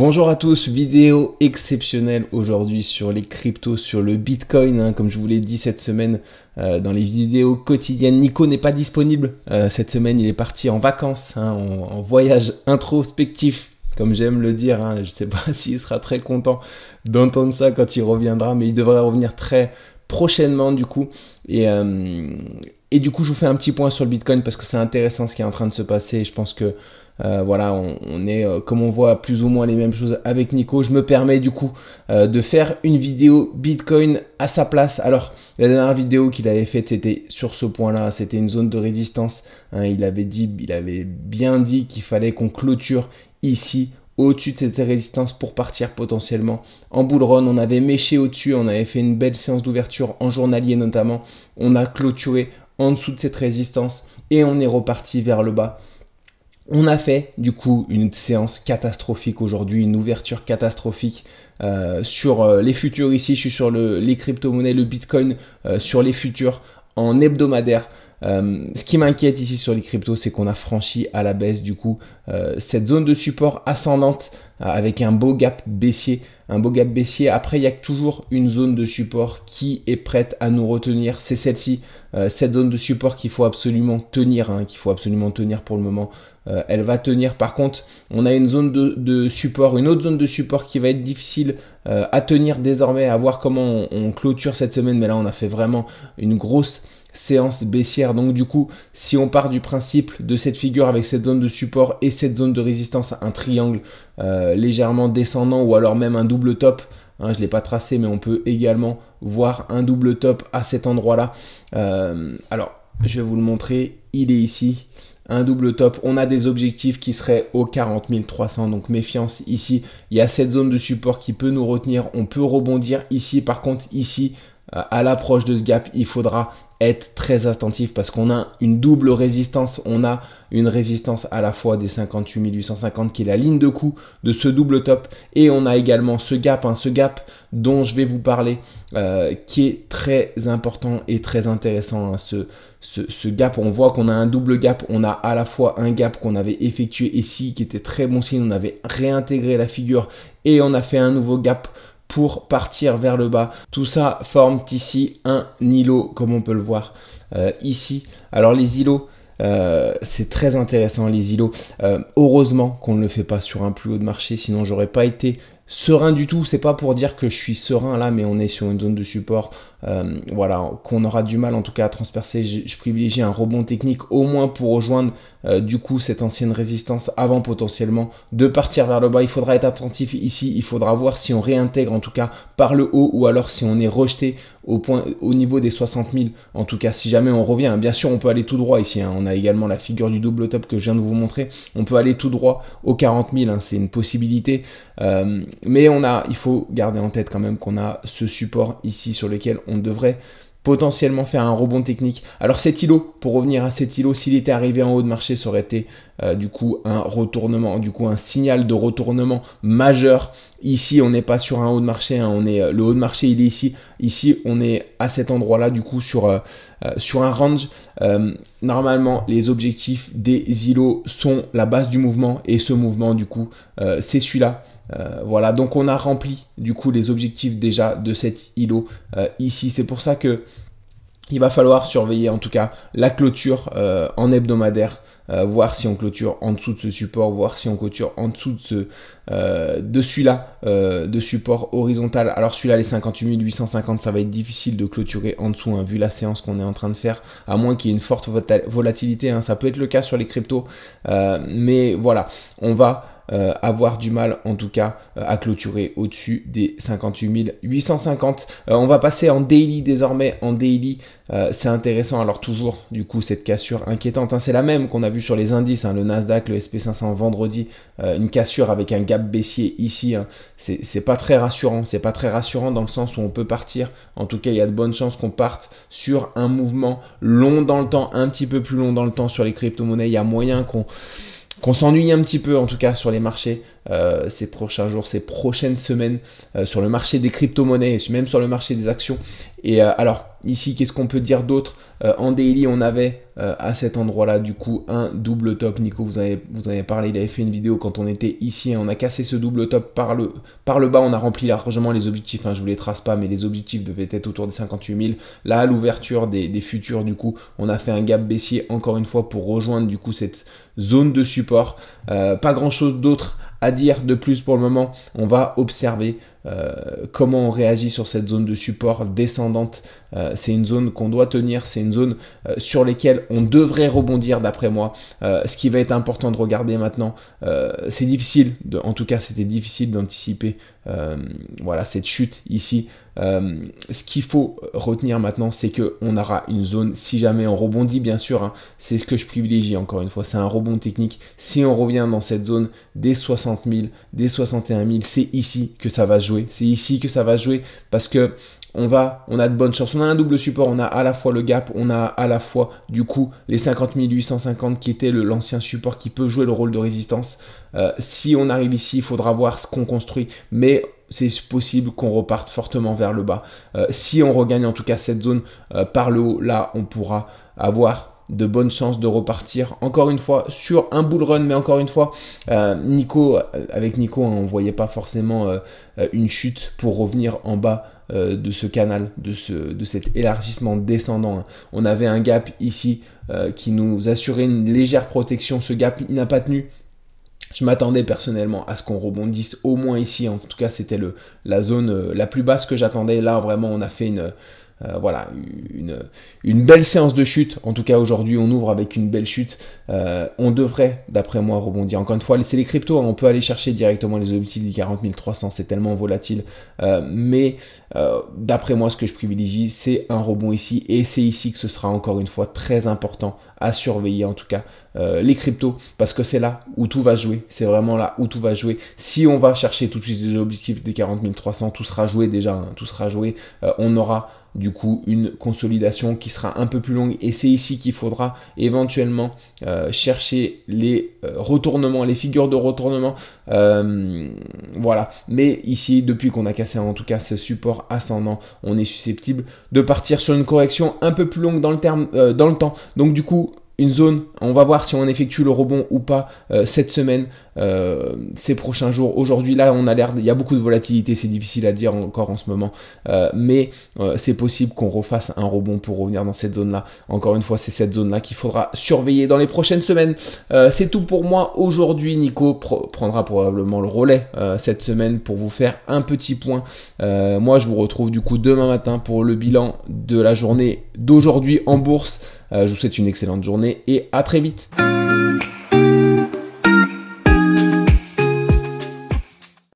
Bonjour à tous, vidéo exceptionnelle aujourd'hui sur les cryptos, sur le Bitcoin, comme je vous l'ai dit cette semaine dans les vidéos quotidiennes. Nico n'est pas disponible cette semaine, il est parti en vacances, en voyage introspectif, comme j'aime le dire. Je ne sais pas s'il sera très content d'entendre ça quand il reviendra, mais il devrait revenir très prochainement du coup. Et du coup, je vous fais un petit point sur le Bitcoin parce que c'est intéressant ce qui est en train de se passer. Je pense que voilà, on est, comme on voit, plus ou moins les mêmes choses avec Nico. Je me permets du coup de faire une vidéo Bitcoin à sa place. Alors, la dernière vidéo qu'il avait faite, c'était sur ce point-là. C'était une zone de résistance. Il avait bien dit qu'il fallait qu'on clôture ici, au-dessus de cette résistance pour partir potentiellement en bull run. On avait méché au-dessus, on avait fait une belle séance d'ouverture en journalier notamment. On a clôturé en dessous de cette résistance et on est reparti vers le bas. On a fait du coup une séance catastrophique aujourd'hui, une ouverture catastrophique sur les futurs ici. Je suis sur les crypto-monnaies, le Bitcoin sur les futurs en hebdomadaire. Ce qui m'inquiète ici sur les cryptos, c'est qu'on a franchi à la baisse du coup cette zone de support ascendante avec un beau gap baissier. Après, il y a toujours une zone de support qui est prête à nous retenir. C'est celle-ci, cette zone de support qu'il faut absolument tenir, pour le moment. Elle va tenir. Par contre, on a une zone de support, une autre zone de support qui va être difficile à tenir désormais, à voir comment on clôture cette semaine. Mais là, on a fait vraiment une grosse séance baissière. Donc du coup, si on part du principe de cette figure avec cette zone de support et cette zone de résistance, un triangle légèrement descendant ou alors même un double top, je ne l'ai pas tracé, mais on peut également voir un double top à cet endroit-là. Alors, je vais vous le montrer, il est ici. Un double top, on a des objectifs qui seraient au 40 300, donc méfiance ici. Il y a cette zone de support qui peut nous retenir, on peut rebondir ici. Par contre, ici, à l'approche de ce gap, il faudra être très attentif parce qu'on a une double résistance. On a une résistance à la fois des 58 850 qui est la ligne de coup de ce double top, et on a également ce gap dont je vais vous parler qui est très important et très intéressant. Ce gap, on voit qu'on a un double gap. On a à la fois un gap qu'on avait effectué ici qui était très bon signe, on avait réintégré la figure et on a fait un nouveau gap pour partir vers le bas. Tout ça forme ici un îlot, comme on peut le voir ici. Alors les îlots, c'est très intéressant les îlots. Heureusement qu'on ne le fait pas sur un plus haut de marché, sinon j'aurais pas été serein du tout. C'est pas pour dire que je suis serein là, mais on est sur une zone de support voilà, qu'on aura du mal en tout cas à transpercer. Je privilégie un rebond technique au moins pour rejoindre du coup cette ancienne résistance avant potentiellement de partir vers le bas. Il faudra être attentif ici, il faudra voir si on réintègre en tout cas par le haut ou alors si on est rejeté au niveau des 60 000. En tout cas, si jamais on revient, bien sûr on peut aller tout droit ici, on a également la figure du double top que je viens de vous montrer. On peut aller tout droit aux 40 000, c'est une possibilité, mais il faut garder en tête quand même qu'on a ce support ici sur lequel on devrait potentiellement faire un rebond technique. Alors cet îlot, pour revenir à cet îlot, s'il était arrivé en haut de marché, ça aurait été du coup un retournement, du coup un signal de retournement majeur. Ici, on n'est pas sur un haut de marché, le haut de marché il est ici. Ici, on est à cet endroit-là, du coup sur un range. Normalement, les objectifs des îlots sont la base du mouvement et ce mouvement, du coup, c'est celui-là. Voilà, donc on a rempli du coup les objectifs déjà de cet îlot ici. C'est pour ça que il va falloir surveiller en tout cas la clôture en hebdomadaire, voir si on clôture en dessous de ce support, voir si on clôture en dessous de celui-là de support horizontal. Alors celui-là, les 58 850, ça va être difficile de clôturer en dessous vu la séance qu'on est en train de faire, à moins qu'il y ait une forte volatilité, ça peut être le cas sur les cryptos, mais voilà, on va avoir du mal en tout cas à clôturer au-dessus des 58 850. On va passer en daily désormais. En daily, c'est intéressant. Alors toujours du coup cette cassure inquiétante, c'est la même qu'on a vu sur les indices, le Nasdaq, le SP500 vendredi, une cassure avec un gap baissier ici. C'est pas très rassurant. C'est pas très rassurant dans le sens où on peut partir. En tout cas, il y a de bonnes chances qu'on parte sur un mouvement long dans le temps, un petit peu plus long dans le temps sur les crypto-monnaies. Il y a moyen qu'on s'ennuie un petit peu en tout cas sur les marchés ces prochains jours, ces prochaines semaines sur le marché des crypto-monnaies et même sur le marché des actions. Et alors ici, qu'est-ce qu'on peut dire d'autre? En daily, on avait à cet endroit-là, du coup, un double top. Nico, vous avez parlé, il avait fait une vidéo quand on était ici, on a cassé ce double top par le bas, on a rempli largement les objectifs, hein, je vous les trace pas, mais les objectifs devaient être autour des 58 000. Là, à l'ouverture des futurs, du coup, on a fait un gap baissier, encore une fois, pour rejoindre, du coup, cette zone de support. Pas grand-chose d'autre à dire de plus pour le moment. On va observer comment on réagit sur cette zone de support descendante. C'est une zone qu'on doit tenir, c'est une zone sur laquelle on devrait rebondir d'après moi. Ce qui va être important de regarder maintenant, c'est difficile, en tout cas c'était difficile d'anticiper voilà, cette chute ici. Ce qu'il faut retenir maintenant, c'est qu'on aura une zone, si jamais on rebondit bien sûr, hein, c'est ce que je privilégie encore une fois, c'est un rebond technique. Si on revient dans cette zone des 60 000, des 61 000, c'est ici que ça va se jouer. C'est ici que ça va se jouer parce que on a de bonnes chances. On a un double support, on a à la fois le gap, on a à la fois du coup les 50 850 qui était l'ancien support qui peut jouer le rôle de résistance. Si on arrive ici, il faudra voir ce qu'on construit, mais c'est possible qu'on reparte fortement vers le bas. Si on regagne en tout cas cette zone par le haut, là on pourra avoir de bonnes chances de repartir encore une fois sur un bull run, mais encore une fois avec Nico, hein, on ne voyait pas forcément une chute pour revenir en bas de ce canal, de cet élargissement descendant, hein. On avait un gap ici qui nous assurait une légère protection. Ce gap, il n'a pas tenu. Je m'attendais personnellement à ce qu'on rebondisse au moins ici. En tout cas, c'était la zone la plus basse que j'attendais. Là, vraiment, on a fait voilà, une belle séance de chute. En tout cas, aujourd'hui, on ouvre avec une belle chute. On devrait, d'après moi, rebondir. Encore une fois, c'est les cryptos, hein, on peut aller chercher directement les objectifs des 40 300, c'est tellement volatile. Mais d'après moi, ce que je privilégie, c'est un rebond ici. Et c'est ici que ce sera encore une fois très important à surveiller, en tout cas, les cryptos, parce que c'est là où tout va jouer. C'est vraiment là où tout va jouer. Si on va chercher tout de suite les objectifs des 40 300, tout sera joué déjà, hein, tout sera joué. On aura du coup une consolidation qui sera un peu plus longue et c'est ici qu'il faudra éventuellement chercher les retournements, les figures de retournement, voilà. Mais ici, depuis qu'on a cassé en tout cas ce support ascendant, on est susceptible de partir sur une correction un peu plus longue dans le temps. Donc du coup, une zone, on va voir si on effectue le rebond ou pas cette semaine, ces prochains jours. Aujourd'hui, là, il y a beaucoup de volatilité, c'est difficile à dire encore en ce moment, mais c'est possible qu'on refasse un rebond pour revenir dans cette zone-là. Encore une fois, c'est cette zone-là qu'il faudra surveiller dans les prochaines semaines. C'est tout pour moi aujourd'hui. Nico prendra probablement le relais cette semaine pour vous faire un petit point. Moi, je vous retrouve du coup demain matin pour le bilan de la journée d'aujourd'hui en bourse. Je vous souhaite une excellente journée et à très vite.